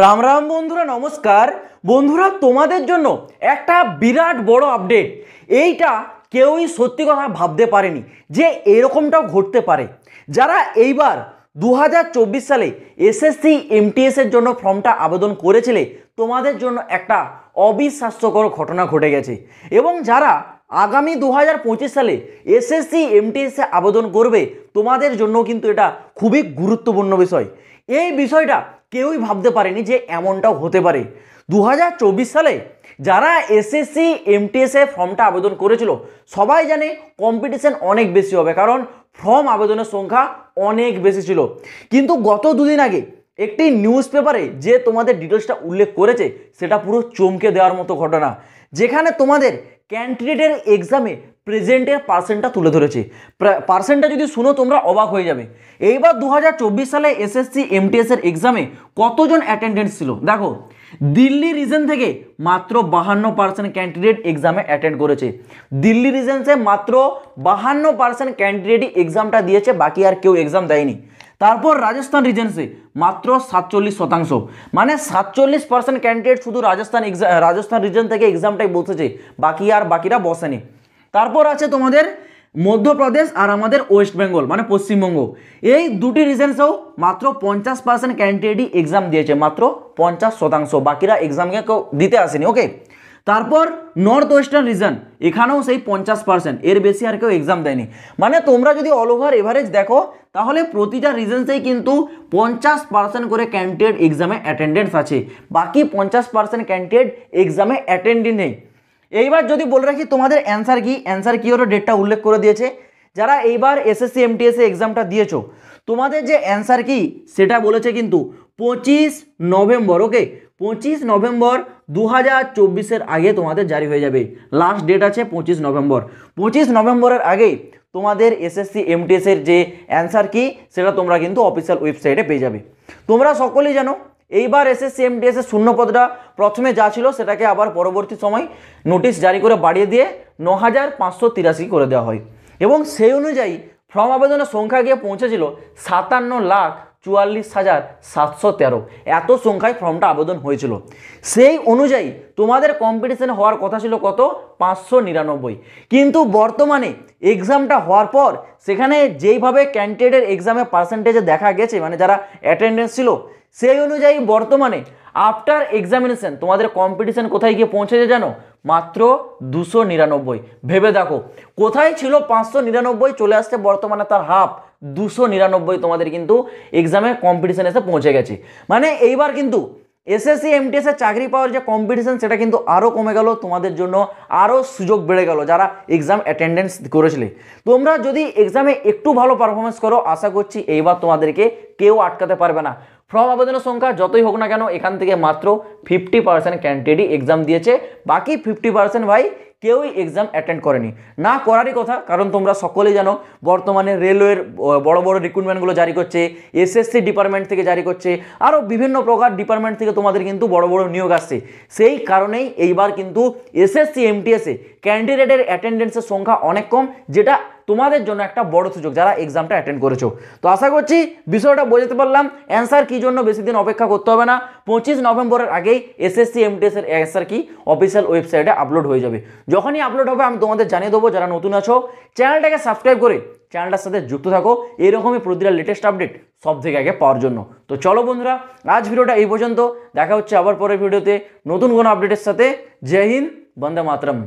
রাম রাম বন্ধুরা, নমস্কার বন্ধুরা। তোমাদের জন্য একটা বিরাট বড় আপডেট। এইটা কেউই সত্যি কথা ভাবতে পারেনি যে এরকমটাও ঘটতে পারে। যারা এইবার 2024 সালে এসএসসি এমটিএস এর জন্য ফর্মটা আবেদন করেছিলে, তোমাদের জন্য একটা অবিশ্বাস্যকর ঘটনা ঘটে গেছে। এবং যারা আগামী 2025 সালে এসএসসি এমটিএস এ আবেদন করবে, তোমাদের জন্য কিন্তু এটা খুবই গুরুত্বপূর্ণ বিষয়। এই বিষয়টা কেউই ভাবতে পারেনি যে এমনটাও হতে পারে। 2024 সালে যারা এসএসসি এমটিএস এ ফর্মটা আবেদন করেছিল, সবাই জানে কম্পিটিশন অনেক বেশি হবে, কারণ ফর্ম আবেদনের সংখ্যা অনেক বেশি ছিল। কিন্তু গত দুদিন আগে একটি নিউজ পেপারে যে তোমাদের ডিটেলসটা উল্লেখ করেছে, সেটা পুরো চমকে দেওয়ার মতো ঘটনা, যেখানে তোমাদের ক্যান্ডিডেটের এক্সামে প্রেজেন্টের পার্সেন্টটা তুলে ধরেছে। পার্সেন্টটা যদি শুনো তোমরা অবাক হয়ে যাবে। এইবার 2024 সালে এসএসসি এমটিএস এর এক্সামে কতজন অ্যাটেন্ডেন্স ছিল দেখো। দিল্লি রিজন থেকে মাত্র 52% ক্যান্ডিডেট এক্সামে অ্যাটেন্ড করেছে। দিল্লি রিজনসে মাত্র 52% ক্যান্ডিডেটই এক্সামটা দিয়েছে, বাকি আর কেউ এক্সাম দেয়নি। তারপর রাজস্থান রিজনসে মাত্র 47%, মানে 47% ক্যান্ডিডেট শুধু রাজস্থান রিজন থেকে এক্সামটাই বসেছে, বাকিরা বসেনি। তারপর আছে তোমাদের মধ্যপ্রদেশ আর আমাদের ওয়েস্ট বেঙ্গল মানে পশ্চিমবঙ্গ। এই দুটি রিজনসেও মাত্র 50% ক্যান্ডিডেটই এক্সাম দিয়েছে, মাত্র 50%, বাকিরা এক্সামকে কেউ দিতে আসেনি। ওকে, তারপর নর্থ ওয়েস্টার্ন রিজন, এখানেও সেই 50%, এর বেশি আর কেউ এক্সাম দেয়নি। মানে তোমরা যদি অল ওভার এভারেজ দেখো, তাহলে প্রতিটা রিজনসেই কিন্তু 50% করে ক্যান্ডিডেট এক্সামে অ্যাটেন্ডেন্স আছে, বাকি 50% ক্যান্ডিডেট এক্সামে অ্যাটেন্ডেন্স নেই। এইবার যদি বলে রাখি তোমাদের অ্যান্সার কি ওর ডেটটা উল্লেখ করে দিয়েছে। যারা এইবার এসএসসি এমটিএস এক্সামটা দিয়েছো, তোমাদের যে অ্যান্সার কি সেটা বলেছে কিন্তু 25 নভেম্বর। ওকে, 25 নভেম্বর 2024 আগে তোমাদের জারি হয়ে যাবে। লাস্ট ডেট আছে 25 নভেম্বর। 25 নভেম্বরের আগে তোমাদের এসএসসি এমটিএস এর যে অ্যান্সার কি সেটা তোমরা কিন্তু অফিসিয়াল ওয়েবসাইটে পেয়ে যাবে। তোমরা সকলেই জানো এইবার এসএসসি এমটিএস এর শূন্যপদটা প্রথমে যা ছিল সেটাকে আবার পরবর্তী সময় নোটিশ জারি করে বাড়িয়ে দিয়ে 9583 করে দেওয়া হয়। এবং সেই অনুযায়ী ফর্ম আবেদনের সংখ্যা গিয়ে পৌঁছেছিল 57,44,713। এত সংখ্যায় ফর্মটা আবেদন হয়েছিল। সেই অনুযায়ী তোমাদের কম্পিটিশনে হওয়ার কথা ছিল কত? 599। কিন্তু বর্তমানে এক্সামটা হওয়ার পর সেখানে যেইভাবে ক্যান্ডিডেটের এক্সামে পার্সেন্টেজে দেখা গেছে, মানে যারা অ্যাটেন্ডেন্স ছিল, সেই অনুযায়ী বর্তমানে আফটার এক্সামিনেশন তোমাদের কম্পিটিশন কোথায় গিয়ে পৌঁছেছে জানো? মাত্র 299। ভেবে দেখো, কোথায় ছিল 599, চলে আসছে বর্তমানে তার হাফ, 299 তোমাদের কিন্তু এক্সামে কম্পিটিশন এসে পৌঁছে গেছে। মানে এইবার কিন্তু এসএসসি এমটিএস এর চাকরি পাওয়ার যে কম্পিটিশন সেটা কিন্তু আরও কমে গেল, তোমাদের জন্য আরও সুযোগ বেড়ে গেল যারা এক্সাম অ্যাটেন্ডেন্স করেছিলে। তোমরা যদি এক্সামে একটু ভালো পারফরমেন্স করো, আশা করছি এইবার তোমাদেরকে কেউ আটকাতে পারবে না। ফর্ম আবেদনের সংখ্যা যতই হোক না কেন, এখান থেকে মাত্র 50% ক্যান্ডিডেটই এক্সাম দিয়েছে, বাকি 50% ভাই কেউই এক্সাম অ্যাটেন্ড করেনি। না করারই কথা, কারণ তোমরা সকলেই জানো বর্তমানে রেলওয়ের বড় বড় রিক্রুটমেন্টগুলো জারি করছে, এসএসসি ডিপার্টমেন্ট থেকে জারি করছে, আরও বিভিন্ন প্রকার ডিপার্টমেন্ট থেকে তোমাদের কিন্তু বড় বড় নিয়োগ আসছে। সেই কারণেই এইবার কিন্তু এসএসসি এমটিএসে ক্যান্ডিডেটের অ্যাটেন্ডেন্সের সংখ্যা অনেক কম, যেটা তোমাদের জন্য একটা বড় সুযোগ যারা এক্সামটা অ্যাটেন্ড করেছো। তো আশা করছি বিষয়টা বোঝাতে পারলাম। অ্যান্সার কি জন্য বেশি দিন অপেক্ষা করতে হবে না, 25 নভেম্বরের আগেই এসএসসি এমটিএস এর অ্যান্সার কি অফিসিয়াল ওয়েবসাইটে আপলোড হয়ে যাবে। যখনই আপলোড হবে আমি তোমাদের জানিয়ে দেবো। যারা নতুন আছো চ্যানেলটাকে সাবস্ক্রাইব করে চ্যানেলটার সাথে যুক্ত থাকো, এরকমই প্রতিটা লেটেস্ট আপডেট সব থেকে আগে পাওয়ার জন্য। তো চলো বন্ধুরা, আজ ভিডিওটা এই পর্যন্ত, দেখা হচ্ছে আবার পরের ভিডিওতে নতুন কোনো আপডেটের সাথে। জয় হিন্দ, বন্দে মাতরম।